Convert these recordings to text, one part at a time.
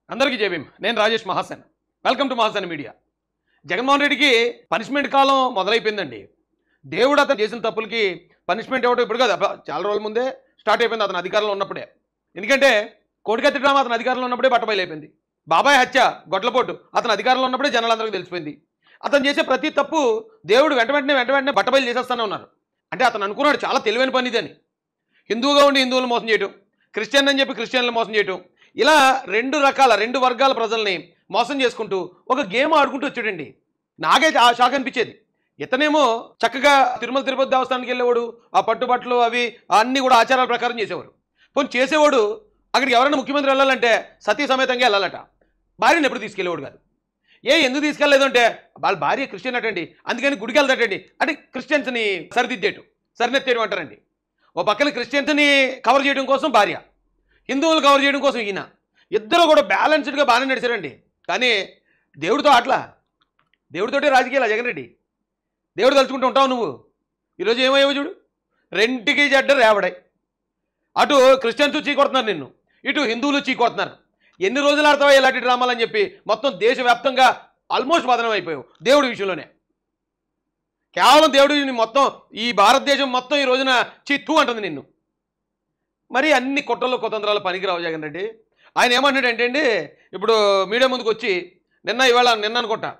అందరికీ జై భీమ్. నేను Rajesh Mahasen. Welcome to Mahasen media. Jaganmohan రెడ్డికి పనిష్మెంట్ కాలం మొదలైపోయిందండి. దేవుడు అతను చేసిన తప్పులకి పనిష్మెంట్ ఇవ్వడం ఇప్పుడు కాదు, చాలా రోజుల ముందే స్టార్ట్ అయిపోయింది అతను అధికారంలో ఉన్నప్పుడే. ఎందుకంటే కోడికత్తి డ్రామా అతను అధికారంలో ఉన్నప్పుడే బట్టబయలైపోయింది. బాబాయ్ హత్య గొడ్లపోటు అతను అధికారంలో ఉన్నప్పుడే జనాలందరికీ తెలిసిపోయింది. అతను చేసే ప్రతి తప్పు దేవుడు వెంట వెంటనే బట్టబయలు చేసేస్తూనే ఉన్నారు. అంటే అతను అనుకున్నాడు చాలా తెలివైన పని ఇదని. హిందువుగా ఉండి హిందువులను మోసం చేయడం, క్రిస్టియన్ అని చెప్పి క్రిస్టియన్లను మోసం చేయడం, ఇలా రెండు వర్గాల ప్రజల్ని మోసం చేసుకుంటూ ఒక గేమ్ ఆడుకుంటూ వచ్చాడండి. నాకైతే ఆ షాక్ అనిపించేది. ఇతనేమో చక్కగా తిరుమల తిరుపతి దేవస్థానానికి వెళ్ళేవాడు, ఆ పట్టుబట్టలు అవి అన్నీ కూడా ఆచారాల ప్రకారం చేసేవారు. పోనీ చేసేవాడు అక్కడికి ఎవరైనా ముఖ్యమంత్రి వెళ్ళాలంటే సతీ సమేతంగా వెళ్ళాలట, భార్యను ఎప్పుడు తీసుకెళ్ళేవాడు కాదు. ఎందుకు తీసుకెళ్ళలేదు అంటే వాళ్ళ భార్య క్రిస్టియన్ అటండి, అందుకని గుడికి వెళ్తాటండి. అంటే క్రిస్టియన్స్ని సరినెత్తేయడం అంటారండి. ఓ పక్కన క్రిస్టియన్స్ని కవర్ చేయడం కోసం భార్య, హిందువులు కవర్ చేయడం కోసం ఈయన, ఇద్దరు కూడా బ్యాలెన్స్డ్గా బాగానే నడిచారండి. కానీ దేవుడితో అట్లా, దేవుడితోటే రాజకీయాలు జగన్ రెడ్డి. దేవుడు తలుచుకుంటూ ఉంటావు నువ్వు. ఈరోజు ఏమయ్యావు చూడు, రెంటికి జడ్డ రేవడాయి. అటు క్రిస్టియన్స్ చీకొడుతున్నారు నిన్ను, ఇటు హిందువులు చీకొడుతున్నారు. ఎన్ని రోజులు ఆడతావా ఇలాంటి డ్రామాలని చెప్పి మొత్తం దేశవ్యాప్తంగా ఆల్మోస్ట్ బదనం అయిపోయావు దేవుడి విషయంలోనే. కేవలం దేవుడిని మొత్తం ఈ భారతదేశం మొత్తం ఈ రోజున చిత్తు అంటుంది నిన్ను. మరి అన్ని కుట్రలు కుతంత్రాలు పనికిరావు జగన్ రెడ్డి. ఆయన ఏమంటాడంటే అండి, ఇప్పుడు మీడియా ముందుకు వచ్చి నిన్న అనుకుంటా,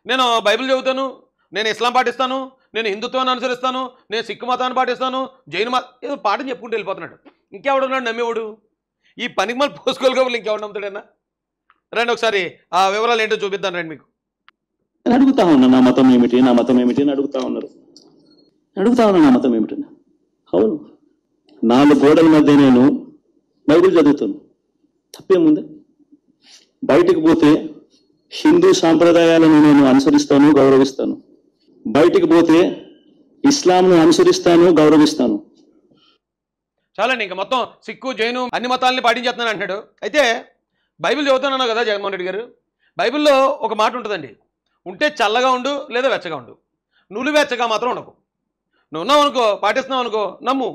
నేను బైబిల్ చదువుతాను, నేను ఇస్లాం పాటిస్తాను, నేను హిందుత్వాన్ని అనుసరిస్తాను, నేను సిక్కు మతాన్ని పాటిస్తాను, జైను మతం ఏదో పాఠం చెప్పుకుంటూ వెళ్ళిపోతున్నాడు. ఇంకెవడున్నాడు నమ్మేవాడు? ఈ పనికి మళ్ళీ పోసుకోవాలి కాబట్టి ఇంకెవడు నమ్ముతాడన్నా? రండి ఒకసారి ఆ వివరాలు ఏంటో చూపిద్దాను రండి మీకు. నేను అడుగుతా ఉన్నా నా మతం ఏమిటి అని అడుగుతా ఉన్నారు. నా మతం ఏమిటని. అవును, 4 గోడల మధ్య నేను బైబిల్ చదువుతాను, తప్పేముంది? బయటికి పోతే హిందూ సాంప్రదాయాలను నేను అనుసరిస్తాను, గౌరవిస్తాను. బయటికి పోతే ఇస్లాంను అనుసరిస్తాను, గౌరవిస్తాను. చాలండి, ఇంకా మొత్తం సిక్కు జైను అన్ని మతాలని పాటించేస్తున్నాను అంటాడు. అయితే బైబిల్ చదువుతానన్నా కదా జగన్మోహన్ రెడ్డి గారు, బైబిల్లో ఒక మాట ఉంటుందండి, ఉంటే చల్లగా ఉండు లేదా వెచ్చగా ఉండు, నువ్వు వెచ్చగా మాత్రం ఉండకు. నువ్వు ఉన్నావు అనుకో, పాటిస్తున్నావు అనుకో, నమ్ము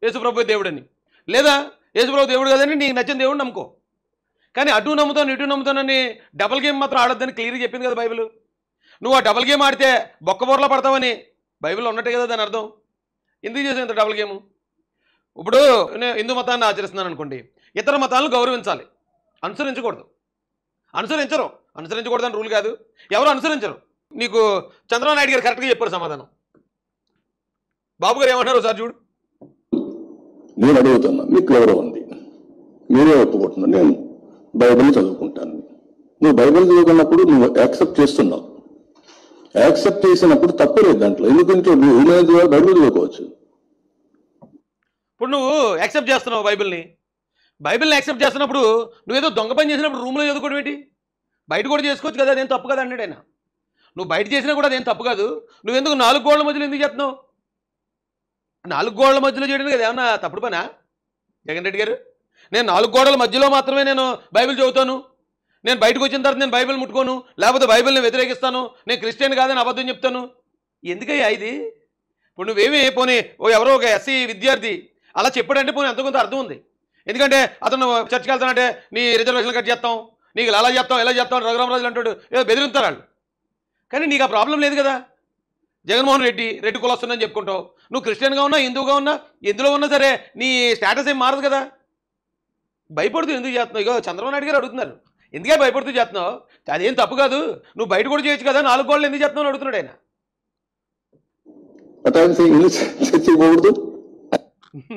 యేసుప్రభు దేవుడని, లేదా యేసుప్రభు దేవుడు కదని నీకు నచ్చిన దేవుడు నమ్ముకో. కానీ అటు నమ్ముతాను ఇటు నమ్ముతానని డబల్ గేమ్ మాత్రం ఆడొద్దని క్లియర్గా చెప్పింది కదా బైబిల్. నువ్వు ఆ డబల్ గేమ్ ఆడితే బొక్కబోర్లా పడతావని బైబిల్లో ఉన్నట్టే కదా దాని అర్థం. ఎందుకు చేసావు ఇంత డబల్ గేము? ఇప్పుడు నేను హిందూ మతాన్ని ఆచరిస్తున్నాను అనుకోండి, ఇతర మతాలను గౌరవించాలి, అనుసరించకూడదని రూల్ కాదు, ఎవరు అనుసరించరు. నీకు చంద్రబాబు నాయుడు గారు కరెక్ట్గా చెప్పారు సమాధానం. బాబు గారు ఏమంటారు సార్ చూడు. నేను అడుగుతున్నా, మీకు ఎవరో ఉంది, మీరే ఒప్పుకుంటున్నా, నేను బైబిల్ చదువుకుంటాను. నువ్వు బైబిల్ చదువుకున్నప్పుడు నువ్వు యాక్సెప్ట్ చేస్తున్నావు, యాక్సెప్ట్ చేసినప్పుడు తప్పలేదు దాంట్లో. ఎందుకంటే నువ్వు బైబిల్ చదువుకోవచ్చు. ఇప్పుడు నువ్వు యాక్సెప్ట్ చేస్తున్నావు బైబిల్ని యాక్సెప్ట్ చేస్తున్నప్పుడు నువ్వేదో దొంగ పని చేసినప్పుడు రూమ్లో చదువుకోవడం ఏంటి? బయట కూడా చేసుకోవచ్చు కదా, అదేం తప్పు కదా అన్నాడు ఆయన. నువ్వు బయట చేసినా కూడా అదేం తప్పు కాదు. నువ్వెందుకు 4 గోడల మధ్యలో ఎందుకు చేస్తున్నావు? 4 గోడల మధ్యలో చేయడం కదా ఏమన్నా తప్పుడు పనా జగన్ రెడ్డి గారు? నేను 4 గోడల మధ్యలో మాత్రమే నేను బైబిల్ చదువుతాను, నేను బయటకు వచ్చిన తర్వాత నేను బైబిల్ ముట్టుకోను, లేకపోతే బైబిల్ని వ్యతిరేకిస్తాను, నేను క్రిస్టియన్ కాదని అబద్ధం చెప్తాను. ఎందుకయ్యా ఇది? ఇప్పుడు నువ్వేమీ పోనీ ఎవరో ఒక ఎస్సీ విద్యార్థి అలా చెప్పాడంటే పోనీ ఎంతో కొంత అర్థం ఉంది. ఎందుకంటే అతను చర్చకి వెళ్తానంటే నీ రిజర్వేషన్లు కట్ చేస్తాం, నీకు అలా చేస్తాం ఇలా చేస్తాం రఘురామరాజులు అంటాడు, ఏదో బెదిరిస్తారు వాళ్ళు. కానీ నీకు ఆ ప్రాబ్లం లేదు కదా. జగన్మోహన్ రెడ్డి కులొస్తుందని చెప్పుకుంటావు, నువ్వు క్రిస్టియన్గా ఉన్నా హిందువుగా ఉన్నా ఎందులో ఉన్నా సరే నీ స్టేటస్ ఏం మారదు కదా. భయపడుతూ ఎందుకు చేస్తున్నావు? ఇగో చంద్రబాబు నాయుడు గారు అడుగుతున్నారు, ఎందుకే భయపడుతూ చేస్తున్నావు? అదేం తప్పు కాదు, నువ్వు బయట కూడా చేయొచ్చు కదా, 4 గోడలు ఎందుకు చేస్తున్నావు అడుగుతున్నాడు ఆయన.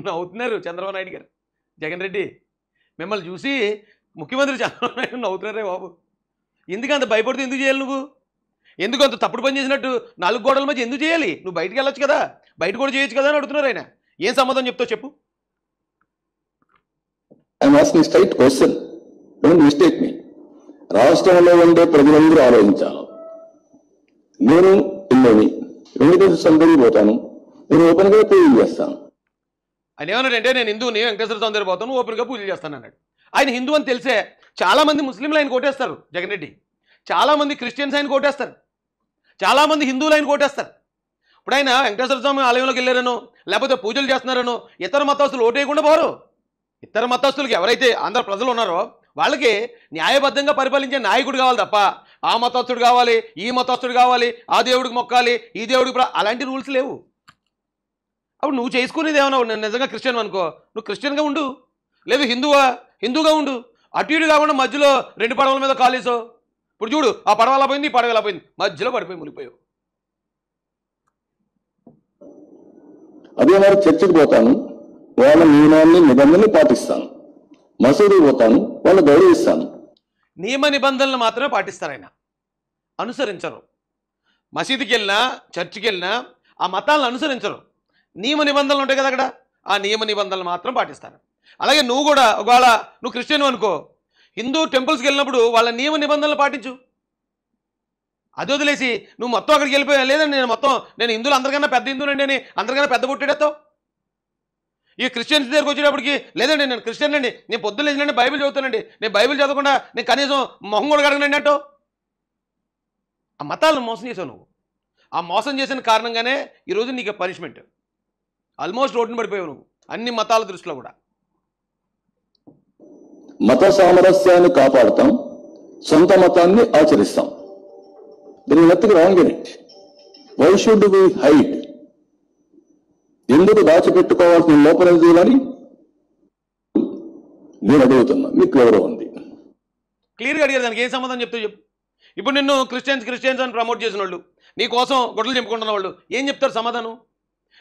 నవ్వుతున్నారు చంద్రబాబు నాయుడు గారు. జగన్ రెడ్డి మిమ్మల్ని చూసి ముఖ్యమంత్రి చంద్రబాబు నాయుడు నవ్వుతున్నారే బాబు. ఎందుకంత భయపడుతూ ఎందుకు చేయాలి నువ్వు? ఎందుకు అంత తప్పుడు పని చేసినట్టు 4 గోడల మధ్య ఎందుకు చేయాలి? నువ్వు బయటికి వెళ్ళొచ్చు కదా, బయట కూడా చేయొచ్చు కదా అని అడుగుతున్నారు ఆయన. ఏం సమాధానం చెప్తావు చెప్పు. స్ట్రైట్ క్వశ్చన్, డోంట్ మిస్టేక్ మీ. రాష్ట్రంలో ఉండే ప్రజలందరూ ఆలోచించాలి. నేను ఇల్లని వెంకటేశ్వర స్వామి పోతాను, నేను ఓపెన్గా పూజలు చేస్తాను. ఆయన ఏమన్నాడంటే నేను హిందువుని, వెంకటేశ్వర స్వామి దగ్గర పోతాను, ఓపెన్గా పూజలు చేస్తాను అన్నాడు. ఆయన హిందూ అని తెలిసే చాలామంది ముస్లింలు ఆయన కోటేస్తారు జగన్ రెడ్డి, చాలామంది క్రిస్టియన్స్ ఆయన కోటేస్తారు, చాలామంది హిందువులు ఆయన కోటేస్తారు. ఇప్పుడు ఆయన వెంకటేశ్వర స్వామి ఆలయంలోకి వెళ్ళారనో లేకపోతే పూజలు చేస్తున్నారనో ఇతర మతస్థులు ఓటేయకుండా పోరు. ఇతర మతస్థులకి ఎవరైతే ఆంధ్ర ప్రజలు ఉన్నారో వాళ్ళకి న్యాయబద్ధంగా పరిపాలించే నాయకుడు కావాలి తప్ప ఆ మతస్థుడు కావాలి, ఈ మతస్థుడు కావాలి, ఆ దేవుడికి మొక్కాలి, ఈ దేవుడికి అలాంటి రూల్స్ లేవు. అప్పుడు నువ్వు చేసుకునేది ఏమన్నా నేను నిజంగా క్రిస్టియన్ అనుకో, నువ్వు క్రిస్టియన్గా ఉండు, లేదు హిందూగా ఉండు. అటు ఇటు కాకుండా మధ్యలో 2 పడవల మీద కాలేసో. ఇప్పుడు చూడు, ఆ పడవ ఎలా పోయింది, ఈ పడవ ఎలా పోయింది, మధ్యలో పడిపోయి మునిగిపోయావు. అదే మరి చర్చికి పోతాను, వాళ్ళ నియమాన్ని నిబంధనలు పాటిస్తాను. మసీదుకి పోతాను, వాళ్ళు గౌరవిస్తాను. నియమ నిబంధనలు మాత్రమే పాటిస్తారు, ఆయన అనుసరించరు. మసీదుకి వెళ్ళినా చర్చికి వెళ్ళినా ఆ మతాలను అనుసరించరు. నియమ నిబంధనలు ఉంటాయి కదా అక్కడ, ఆ నియమ నిబంధనలు మాత్రం పాటిస్తారు. అలాగే నువ్వు కూడా ఒకవేళ నువ్వు క్రిస్టియన్ అనుకో, హిందూ టెంపుల్స్కి వెళ్ళినప్పుడు వాళ్ళ నియమ నిబంధనలు పాటించు. అది వదిలేసి నువ్వు మొత్తం అక్కడికి వెళ్ళిపోయా, లేదండి నేను హిందువులు అందరికన్నా పెద్ద హిందువునండి అని అందరికన్నా పెద్ద పుట్టేడతావు. ఈ క్రిస్టియన్స్ దగ్గరికి వచ్చేటప్పటికి లేదండి నేను క్రిస్టియన్ అండి, నేను పొద్దున్న లేచినండి బైబిల్ చదువుతానండి, నేను బైబిల్ చదవకుండా నేను కనీసం మొహం కూడా కడగనండి అంటావు. ఆ మతాలను మోసం చేసావు నువ్వు. ఆ మోసం చేసిన కారణంగానే ఈరోజు నీకు పనిష్మెంట్. ఆల్మోస్ట్ రోడ్డున పడిపోయావు నువ్వు అన్ని మతాల దృష్టిలో కూడా. మత సామరస్యాన్ని కాపాడుతాం, సొంత మతాన్ని ఆచరిస్తాం. దీని nothing wrong in it. Why should we hide? ఎందుకు దాచిపెట్టుకోవాల్సిన లోపల అని నేను అడుగుతున్నా. మీకు ఎవరో ఉంది క్లియర్గా అడిగారు, దానికి ఏం సంబంధం చెప్తూ చెప్పు. ఇప్పుడు నిన్ను క్రిస్టియన్స్ అని ప్రమోట్ చేసిన వాళ్ళు, నీ కోసం గొడవలు చెప్పుకుంటున్న వాళ్ళు ఏం చెప్తారు సమాధానం?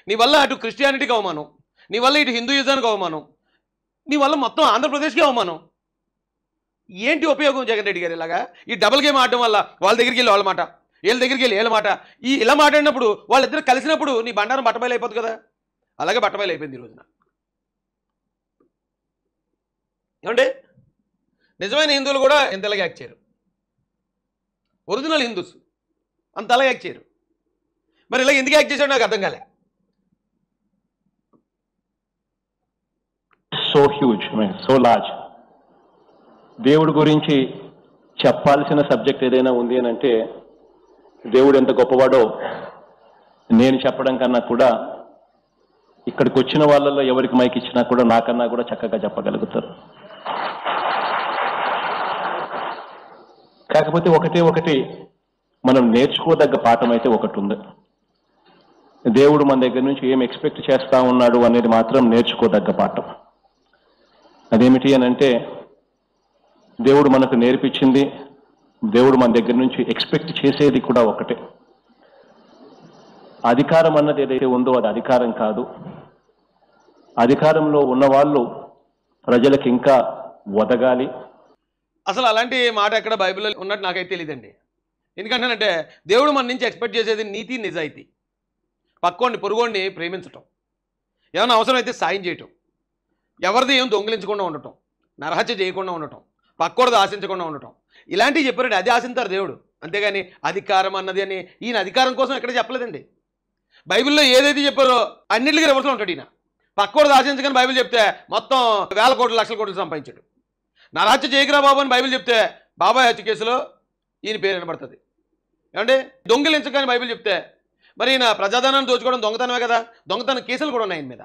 నీ వల్ల అటు క్రిస్టియానిటీకి అవమానం, నీ వల్ల ఇటు హిందూయిజానికి అవమానం, నీ వల్ల మొత్తం ఆంధ్రప్రదేశ్కి అవమానం. ఏంటి ఉపయోగం జగన్ రెడ్డి గారు? ఇలాగా ఈ డబుల్ గేమ్ ఆడడం వల్ల వాళ్ళ దగ్గరికి వెళ్ళి వాళ్ళ మాట, వీళ్ళ దగ్గరికి వెళ్ళి వీళ్ళ మాట, ఇలా మాట్లాడినప్పుడు వాళ్ళిద్దరు కలిసినప్పుడు నీ బండారం బట్టబయలు అయిపోతుంది కదా. అలాగే బట్టబయలు అయిపోయింది ఈ రోజున. ఏమంటే నిజమైన హిందువులు కూడా ఇంతలాగా యాక్ట్ చేయరు. ఒరిజినల్ హిందూస్ అంత అలా యాక్ట్ చేయరు. మరి ఇలా ఎందుకు యాక్ట్ చేశాడు నాకు అర్థం కాలే. So huge, so large. దేవుడి గురించి చెప్పాల్సిన సబ్జెక్ట్ ఏదైనా ఉంది అని అంటే దేవుడు ఎంత గొప్పవాడో నేను చెప్పడం కన్నా కూడా ఇక్కడికి వచ్చిన వాళ్ళల్లో ఎవరికి మైక్ ఇచ్చినా కూడా నాకన్నా కూడా చక్కగా చెప్పగలుగుతారు. కాకపోతే ఒకటి మనం నేర్చుకోదగ్గ పాఠం అయితే ఒకటి ఉంది. దేవుడు మన దగ్గర నుంచి ఏం ఎక్స్పెక్ట్ చేస్తా ఉన్నాడు అనేది మాత్రం నేర్చుకోదగ్గ పాఠం. అదేమిటి అని అంటే దేవుడు మనకు నేర్పించింది, దేవుడు మన దగ్గర నుంచి ఎక్స్పెక్ట్ చేసేది కూడా ఒకటే. అధికారం అన్నది ఏదైతే ఉందో అది అధికారం కాదు. అధికారంలో ఉన్నవాళ్ళు ప్రజలకు ఇంకా ఒదగాలి. అసలు అలాంటి మాట ఎక్కడ బైబిల్లో ఉన్నట్టు నాకైతే తెలియదండి. ఎందుకంటేనంటే దేవుడు మన నుంచి ఎక్స్పెక్ట్ చేసేది నీతి, నిజాయితీ, పక్కోడిని పొరుగోడిని ప్రేమించటం, ఏమైనా అవసరమైతే సాయం చేయటం, ఎవరిది ఏం దొంగిలించకుండా ఉండటం, నరహత్య చేయకుండా ఉండటం, పక్కోడిది ఆశించకుండా ఉండటం, ఇలాంటివి చెప్పారండి. అది ఆశించారు దేవుడు. అంతేగాని అధికారం అన్నది అని ఈయన అధికారం కోసం ఎక్కడ చెప్పలేదండి. బైబిల్లో ఏదైతే చెప్పారో అన్నింటికి రివర్స్లో ఉంటాడు ఈయన. పక్కోడిది ఆశించగానే బైబిల్ చెప్తే మొత్తం వేల కోట్లు లక్షల కోట్లు సంపాదించాడు. నరహత్య చేయకురా బాబు అని బైబిల్ చెప్తే బాబాయ్ హత్య కేసులో ఈయన పేరు వినబడుతుంది. ఏమంటే దొంగిలించగానే బైబిల్ చెప్తే మరి ఈయన ప్రజాధనాన్ని దోచుకోవడం దొంగతనమే కదా, దొంగతన కేసులు కూడా ఉన్నాయి ఆయన మీద.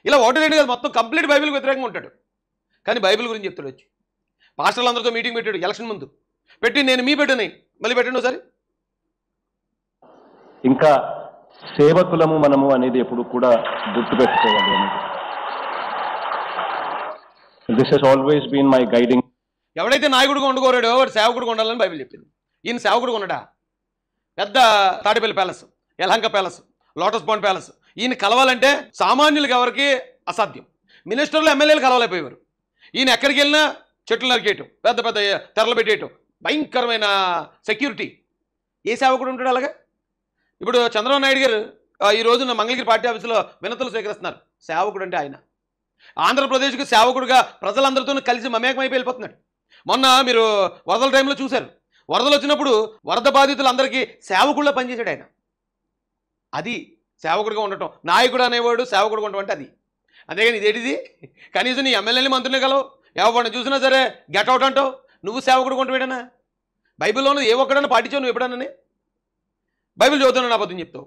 ఇలా ఒకటి రెండు కదా, మొత్తం కంప్లీట్ బైబిల్కి వ్యతిరేకంగా ఉంటాడు. కానీ బైబిల్ గురించి చెప్తాడు. వచ్చి పాస్టర్లందరితో మీటింగ్ పెట్టాడు ఎలక్షన్ ముందు పెట్టి, నేను మీ బిడ్డని మళ్ళీ పెట్టండి ఒకసారి. ఇంకా సేవకులము మనము అనేది ఎప్పుడు కూడా గుర్తుపెట్టుకోవాలి. This has always been my guiding. ఎవడైతే నాయకుడిగా వండుకోరాడో వాడు సేవకుడిగా ఉండాలని బైబిల్ చెప్పింది. ఈయన సేవకుడిగా ఉన్నాడా? పెద్ద Tadepalli palace, Yelahanka palace, lotus pond palace, ఈయన కలవాలంటే సామాన్యులకు ఎవరికి అసాధ్యం. మినిస్టర్లు ఎమ్మెల్యేలు కలవలేకపోయేవారు. ఈయన ఎక్కడికి వెళ్ళినా చెట్లు నరికేయటం, పెద్ద పెద్ద తెరలు పెట్టేయటం, భయంకరమైన సెక్యూరిటీ. ఏ సేవకుడు ఉంటాడు అలాగా? ఇప్పుడు చంద్రబాబు నాయుడు గారు ఈ రోజున మంగళగిరి పార్టీ ఆఫీసులో వినతులు స్వీకరిస్తున్నారు. సేవకుడు అంటే ఆయన ఆంధ్రప్రదేశ్కి సేవకుడుగా ప్రజలందరితో కలిసి మమేకమైపోయి వెళ్ళిపోతున్నాడు. మొన్న మీరు వరదల టైంలో చూశారు. వరదలు వచ్చినప్పుడు వరద బాధితులందరికీ సేవకుడిలో పనిచేశాడు ఆయన. అది సేవకుడిగా ఉండటం. నాయకుడు అనేవాడు సేవకుడుగా ఉండటం అంటే అది. అంతేగాని ఇదేంటిది? కనీసం నీ ఎమ్మెల్యేని మంత్రులే కలవు, ఎవరిని చూసినా సరే గెట్ అవుట్ అంటావు. నువ్వు సేవకుడుగా ఉంటావేడనా? బైబిల్లోనూ ఏ ఒక్కడన్నా పాటించావు నువ్వు ఎప్పుడన్నా? బైబిల్ చదువుతున్నాను అబద్ధం చెప్తావు.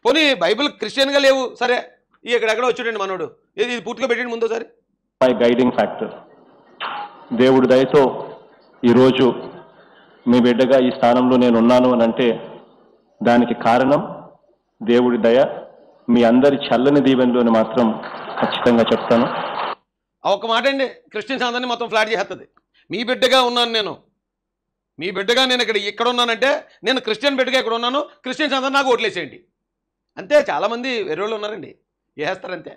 పోనీ బైబిల్ క్రిస్టియన్గా లేవు సరే, ఇక్కడెక్కడ వచ్చాడండి మనోడు, ఇది పూర్తిగా పెట్టండి ముందు ఒకసారి. My guiding factor. దేవుడి దయతో ఈరోజు మీ బిడ్డగా ఈ స్థానంలో నేను ఉన్నాను అని అంటే దానికి కారణం దేవుడి దయ, మీ అందరి చల్లని దీవెనలోని మాత్రం ఖచ్చితంగా చెప్తాను. ఒక మాట అండి, క్రిస్టియన్స్ అందరినీ మొత్తం ఫ్లాట్ చేస్తుంది. మీ బిడ్డగా ఉన్నాను నేను, మీ బిడ్డగా నేను ఇక్కడ ఉన్నానంటే నేను క్రిస్టియన్ బిడ్డగా ఇక్కడ ఉన్నాను, క్రిస్టియన్స్ అందరూ నాకు ఓట్లేసేయండి అంతే. చాలామంది వెర్రోళ్ళు ఉన్నారండి, వేస్తారంతే.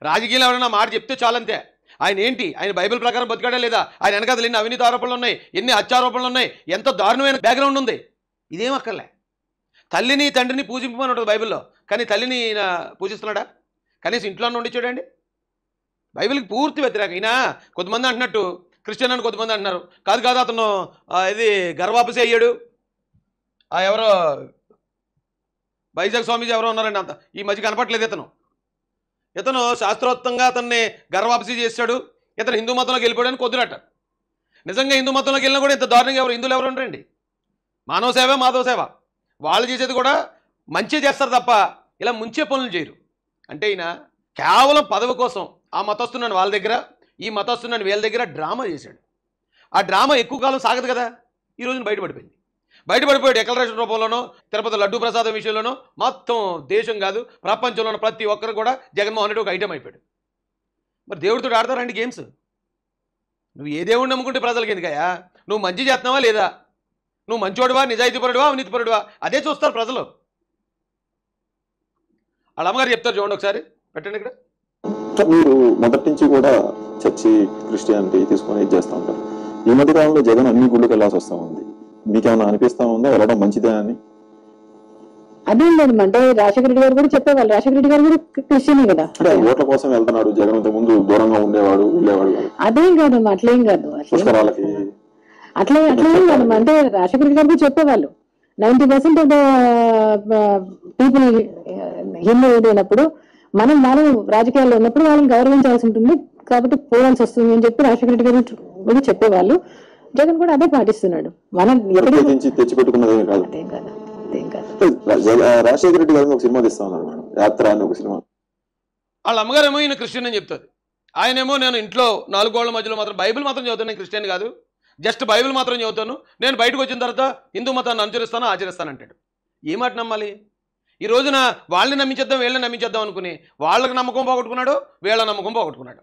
రాజకీయాలు ఎవరైనా మాట చెప్తే చాలంతే. ఆయన ఏంటి, ఆయన బైబిల్ ప్రకారం బతికాడా లేదా, ఆయన వెనకాల ఎన్ని అవినీతి ఆరోపణలు ఉన్నాయి, ఎన్ని హత్యారోపణలు ఉన్నాయి, ఎంత దారుణమైన బ్యాక్గ్రౌండ్ ఉంది, ఇదేం అక్కర్లే. తల్లిని తండ్రిని పూజింపమని ఉంటుంది బైబిల్లో, కానీ తల్లిని ఈయన పూజిస్తున్నాడా? కనీసం ఇంట్లో ఉండి చూడండి. బైబిల్కి పూర్తి వ్యతిరేకం. ఈయన కొంతమంది అంటున్నట్టు క్రిస్టియన్ అని కొంతమంది అంటున్నారు. కాదు కాదు, అతను ఇది గర్వాపసి అయ్యాడు. ఎవరో వైజాగ్ స్వామీజీ ఎవరో ఉన్నారండి, అంత ఈ మధ్య కనపట్లేదు. ఇతను శాస్త్రోక్తంగా అతన్ని గర్వాపసి చేశాడు, ఇతను హిందూ మతంలోకి వెళ్ళిపోయాడని కొద్దిరట. నిజంగా హిందూ మతంలోకి వెళ్ళినా కూడా ఇంత దారుణంగా హిందువులు ఎవరు ఉంటారండి? మానవ సేవ మాధవ సేవ, వాళ్ళు చేసేది కూడా మంచి చేస్తారు తప్ప ఇలా ముంచే పనులు చేయరు. అంటే ఈయన కేవలం పదవి కోసం ఆ మతస్థున్నాను వాళ్ళ దగ్గర, ఈ మతస్థున్నాను వీళ్ళ దగ్గర డ్రామా చేశాడు. ఆ డ్రామా ఎక్కువ కాలం సాగదు కదా, ఈ రోజున బయటపడిపోయాడు. డిక్లరేషన్ రూపంలోనో, తిరుపతి లడ్డూ ప్రసాదం విషయంలోనో మొత్తం దేశం కాదు ప్రపంచంలోనూ ప్రతి ఒక్కరు కూడా జగన్మోహన్ రెడ్డి ఒక ఐటమ్ అయిపోయాడు. మరి దేవుడితో ఆడతారండి గేమ్స్? నువ్వు ఏ దేవుడిని నమ్ముకుంటే ప్రజలకి ఎందుకయ్యా? నువ్వు మంచి చేస్తున్నావా లేదా, నువ్వు మంచోడువా, నిజాయితీపరుడువా, అవినీతిపరుడువా, అదే చూస్తారు ప్రజలు. వాళ్ళ అమ్మగారు చెప్తారు, చూడండి ఒకసారి పెట్టండి ఇక్కడ. మీరు మొదటి నుంచి కూడా చర్చి క్రిస్టియానిటీ తీసుకొని ఇది చేస్తూ ఉంటారు. ఈ మధ్య కాలంలో జగన్ అన్ని గుళ్ళకి వెళ్ళాల్సి వస్తూ ఉంది. మీకేమైనా అనిపిస్తా ఉందా వెళ్ళడం మంచిదే అని? అదేం లేదు, అంటే రాజశేఖర రెడ్డి గారు కూడా చెప్పేవాళ్ళు. రాజశేఖర రెడ్డి గారు కూడా క్రిస్టియనే కదా. ఓట్ల కోసం వెళ్తున్నాడు జగన్, అంత ముందు దూరంగా ఉండేవాడు వెళ్ళేవాడు. అదేం కాదమ్మా, అట్లేం కాదు, పుష్కరాలకి అట్లేం కాదమ్మా. అంటే రాజశేఖర రెడ్డి గారు కూడా చెప్పేవాళ్ళు 90% ఆఫ్ ద పీపుల్ హిందూ అయినప్పుడు మనం రాజకీయాల్లో ఉన్నప్పుడు వాళ్ళని గౌరవించాల్సి ఉంటుంది, కాబట్టి పోవాల్సి వస్తుంది అని చెప్పి రాజశేఖర రెడ్డి గారు కూడా చెప్పేవాళ్ళు. జగన్ కూడా అదే పాటిస్తున్నాడు. మనం తెచ్చిపెట్టుకున్నదే కాదు. రాజశేఖర రెడ్డి గారు ఒక సినిమా తీస్తా ఉన్నారు మేడం, యాత్ర అని ఒక సినిమా. వాళ్ళ అమ్మగారేమో ఈయన క్రిస్టియన్ అని చెప్తుంది, ఆయనేమో నేను ఇంట్లో 4 గోళ్ల మధ్యలో మాత్రం బైబిల్ మాత్రం చదువుతాను, నేను క్రిస్టియన్ కాదు, జస్ట్ బైబిల్ మాత్రం చదువుతాను, నేను బయటకు వచ్చిన తర్వాత హిందూ మతాన్ని అనుసరిస్తాను ఆచరిస్తాను అంటాడు. ఏ మాట నమ్మాలి? ఈ రోజున వాళ్ళని నమ్మించేద్దాం వీళ్ళని నమ్మించేద్దాం అనుకుని వాళ్ళకి నమ్మకం పోగొట్టుకున్నాడు, వీళ్ళ నమ్మకం పోగొట్టుకున్నాడు.